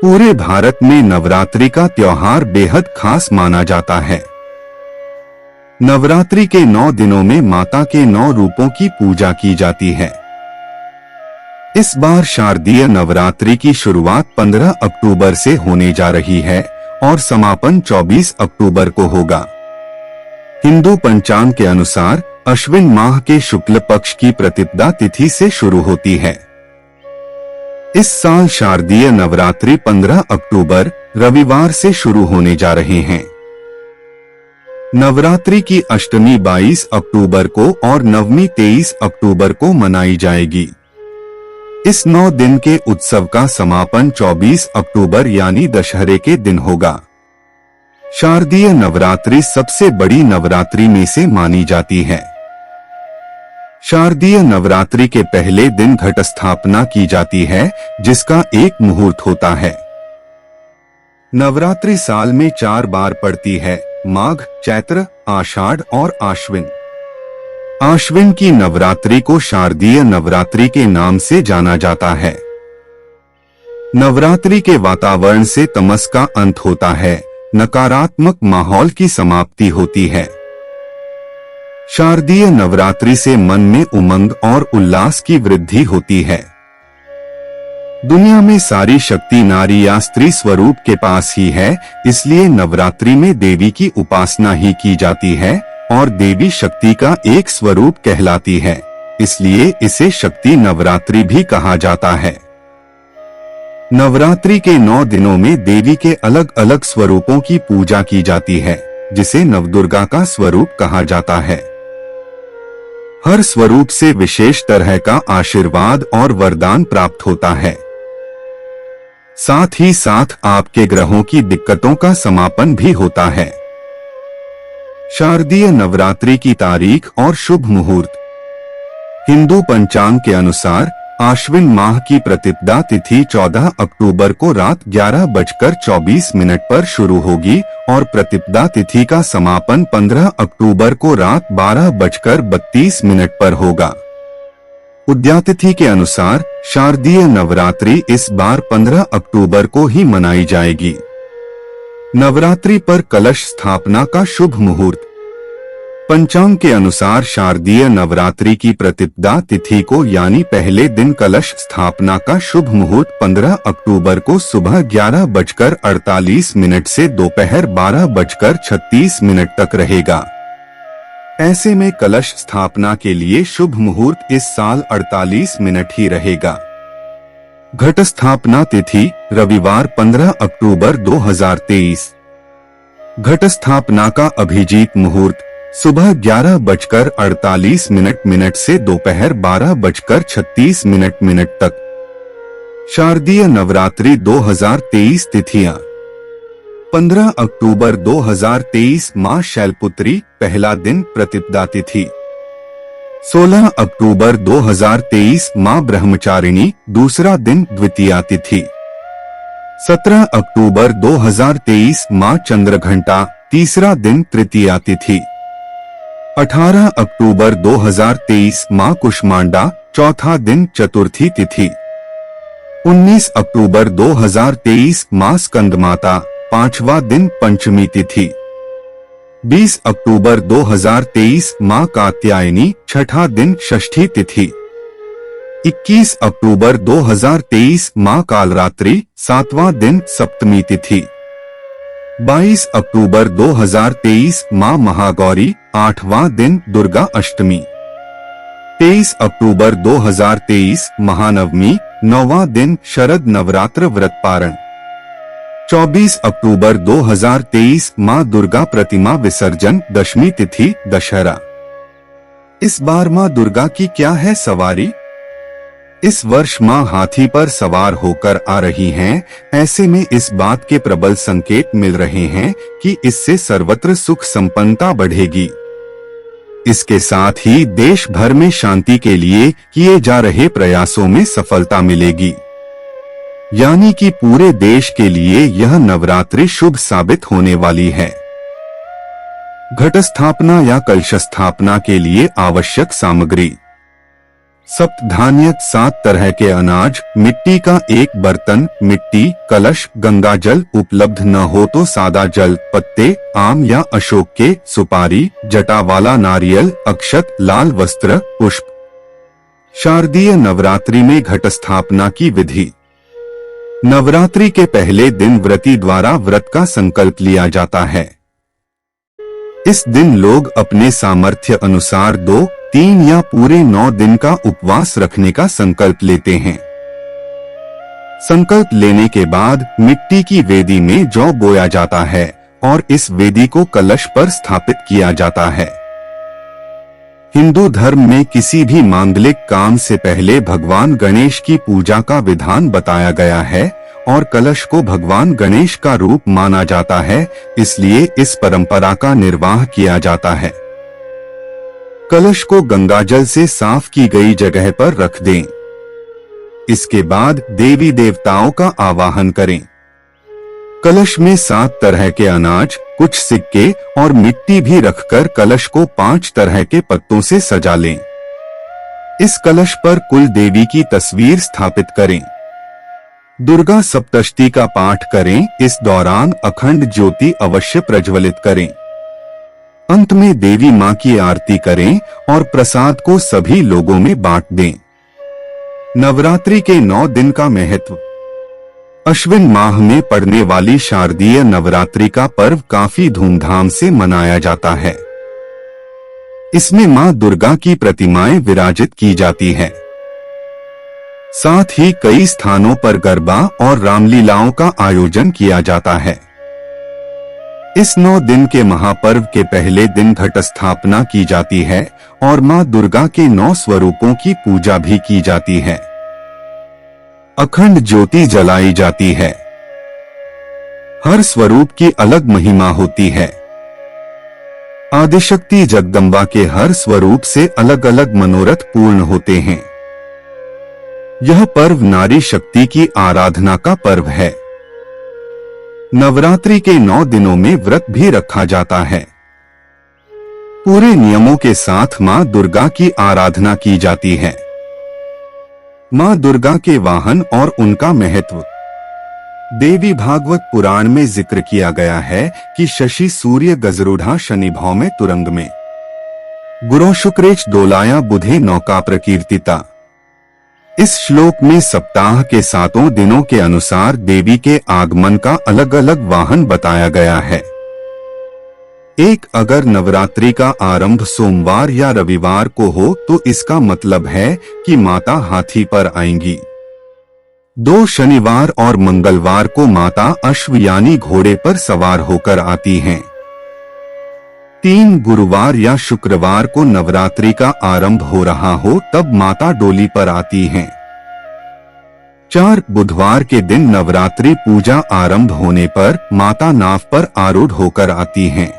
पूरे भारत में नवरात्रि का त्योहार बेहद खास माना जाता है। नवरात्रि के 9 दिनों में माता के 9 रूपों की पूजा की जाती है। इस बार शारदीय नवरात्रि की शुरुआत 15 अक्टूबर से होने जा रही है और समापन 24 अक्टूबर को होगा। हिंदू पंचांग के अनुसार अश्विन माह के शुक्ल पक्ष की प्रतिपदा तिथि से शुरू होती है। इस साल शारदीय नवरात्रि 15 अक्टूबर रविवार से शुरू होने जा रहे हैं। नवरात्रि की अष्टमी 22 अक्टूबर को और नवमी 23 अक्टूबर को मनाई जाएगी। इस 9 दिन के उत्सव का समापन 24 अक्टूबर यानी दशहरे के दिन होगा। शारदीय नवरात्रि सबसे बड़ी नवरात्रि में से मानी जाती है। शारदीय नवरात्रि के पहले दिन घट स्थापना की जाती है, जिसका एक मुहूर्त होता है। नवरात्रि साल में 4 बार पड़ती है, माघ, चैत्र, आषाढ़ और आश्विन। आश्विन की नवरात्रि को शारदीय नवरात्रि के नाम से जाना जाता है। नवरात्रि के वातावरण से तमस का अंत होता है, नकारात्मक माहौल की समाप्ति होती है। शारदीय नवरात्रि से मन में उमंग और उल्लास की वृद्धि होती है। दुनिया में सारी शक्ति नारी या स्त्री स्वरूप के पास ही है, इसलिए नवरात्रि में देवी की उपासना ही की जाती है और देवी शक्ति का एक स्वरूप कहलाती है, इसलिए इसे शक्ति नवरात्रि भी कहा जाता है। नवरात्रि के 9 दिनों में देवी के अलग अलग स्वरूपों की पूजा की जाती है, जिसे नवदुर्गा का स्वरूप कहा जाता है। हर स्वरूप से विशेष तरह का आशीर्वाद और वरदान प्राप्त होता है। साथ ही साथ आपके ग्रहों की दिक्कतों का समापन भी होता है। शारदीय नवरात्रि की तारीख और शुभ मुहूर्त। हिंदू पंचांग के अनुसार आश्विन माह की प्रतिपदा तिथि 14 अक्टूबर को रात 11:24 पर शुरू होगी और प्रतिपदा तिथि का समापन 15 अक्टूबर को रात 12:32 पर होगा। उदयातिथि के अनुसार शारदीय नवरात्रि इस बार 15 अक्टूबर को ही मनाई जाएगी। नवरात्रि पर कलश स्थापना का शुभ मुहूर्त। पंचांग के अनुसार शारदीय नवरात्रि की प्रतिपदा तिथि को यानी पहले दिन कलश स्थापना का शुभ मुहूर्त 15 अक्टूबर को सुबह 11:48 से दोपहर 12:36 तक रहेगा। ऐसे में कलश स्थापना के लिए शुभ मुहूर्त इस साल 48 मिनट ही रहेगा। घट स्थापना तिथि रविवार 15 अक्टूबर 2023। घट स्थापना का अभिजीत मुहूर्त सुबह 11:48 से दोपहर 12:36 तक। शारदीय नवरात्रि 2023 तिथियां। 15 अक्टूबर 2023 मां शैलपुत्री पहला दिन प्रतिपदा तिथि। 16 अक्टूबर 2023 मां ब्रह्मचारिणी दूसरा दिन द्वितीया तिथि। 17 अक्टूबर 2023 मां चंद्रघंटा तीसरा दिन तृतीया तिथि। 18 अक्टूबर 2023 मां कुष्मांडा चौथा दिन चतुर्थी तिथि। 19 अक्टूबर 2023 मां स्कंदमाता पांचवा दिन पंचमी तिथि। 20 अक्टूबर 2023 मां कात्यायनी छठा दिन षष्ठी तिथि। 21 अक्टूबर 2023 मां कालरात्रि सातवां दिन सप्तमी तिथि। 22 अक्टूबर 2023 मां महागौरी आठवां दिन दुर्गा अष्टमी। 23 अक्टूबर 2023 महानवमी नौवां दिन शरद नवरात्र व्रत पारण। 24 अक्टूबर 2023 मां दुर्गा प्रतिमा विसर्जन दशमी तिथि दशहरा। इस बार मां दुर्गा की क्या है सवारी? इस वर्ष मां हाथी पर सवार होकर आ रही हैं, ऐसे में इस बात के प्रबल संकेत मिल रहे हैं कि इससे सर्वत्र सुख संपन्नता बढ़ेगी। इसके साथ ही देश भर में शांति के लिए किए जा रहे प्रयासों में सफलता मिलेगी, यानी कि पूरे देश के लिए यह नवरात्रि शुभ साबित होने वाली है। घट स्थापना या कलश स्थापना के लिए आवश्यक सामग्री। सप्तधान्य 7 तरह के अनाज, मिट्टी का एक बर्तन, मिट्टी, कलश, गंगा जल उपलब्ध न हो तो सादा जल, पत्ते, आम या अशोक के, सुपारी, जटा वाला नारियल, अक्षत, लाल वस्त्र, पुष्प। शारदीय नवरात्रि में घट स्थापना की विधि। नवरात्रि के पहले दिन व्रती द्वारा व्रत का संकल्प लिया जाता है। इस दिन लोग अपने सामर्थ्य अनुसार 2, 3 या पूरे 9 दिन का उपवास रखने का संकल्प लेते हैं। संकल्प लेने के बाद मिट्टी की वेदी में जौ बोया जाता है और इस वेदी को कलश पर स्थापित किया जाता है। हिंदू धर्म में किसी भी मांगलिक काम से पहले भगवान गणेश की पूजा का विधान बताया गया है और कलश को भगवान गणेश का रूप माना जाता है, इसलिए इस परंपरा का निर्वाह किया जाता है। कलश को गंगाजल से साफ की गई जगह पर रख दें। इसके बाद देवी देवताओं का आवाहन करें। कलश में 7 तरह के अनाज, कुछ सिक्के और मिट्टी भी रखकर कलश को 5 तरह के पत्तों से सजा लें। इस कलश पर कुल देवी की तस्वीर स्थापित करें। दुर्गा सप्तशती का पाठ करें। इस दौरान अखंड ज्योति अवश्य प्रज्वलित करें। अंत में देवी मां की आरती करें और प्रसाद को सभी लोगों में बांट दें। नवरात्रि के 9 दिन का महत्व। अश्विन माह में पड़ने वाली शारदीय नवरात्रि का पर्व काफी धूमधाम से मनाया जाता है। इसमें मां दुर्गा की प्रतिमाएं विराजित की जाती है। साथ ही कई स्थानों पर गरबा और रामलीलाओं का आयोजन किया जाता है। इस 9 दिन के महापर्व के पहले दिन घट स्थापना की जाती है और मां दुर्गा के 9 स्वरूपों की पूजा भी की जाती है। अखंड ज्योति जलाई जाती है। हर स्वरूप की अलग महिमा होती है। आदिशक्ति जगदम्बा के हर स्वरूप से अलग अलग मनोरथ पूर्ण होते हैं। यह पर्व नारी शक्ति की आराधना का पर्व है। नवरात्रि के 9 दिनों में व्रत भी रखा जाता है। पूरे नियमों के साथ मां दुर्गा की आराधना की जाती है। मां दुर्गा के वाहन और उनका महत्व। देवी भागवत पुराण में जिक्र किया गया है कि शशि सूर्य गजरूढ़ा शनि भौमे तुरंग में, गुरो शुक्रेच दोलाया बुधे नौका प्रकीर्तिता। इस श्लोक में सप्ताह के 7 दिनों के अनुसार देवी के आगमन का अलग अलग वाहन बताया गया है। 1. अगर नवरात्रि का आरंभ सोमवार या रविवार को हो तो इसका मतलब है कि माता हाथी पर आएंगी। 2. शनिवार और मंगलवार को माता अश्व यानी घोड़े पर सवार होकर आती हैं। 3. गुरुवार या शुक्रवार को नवरात्रि का आरंभ हो रहा हो तब माता डोली पर आती हैं। 4. बुधवार के दिन नवरात्रि पूजा आरंभ होने पर माता नाव पर आरूढ़ होकर आती हैं।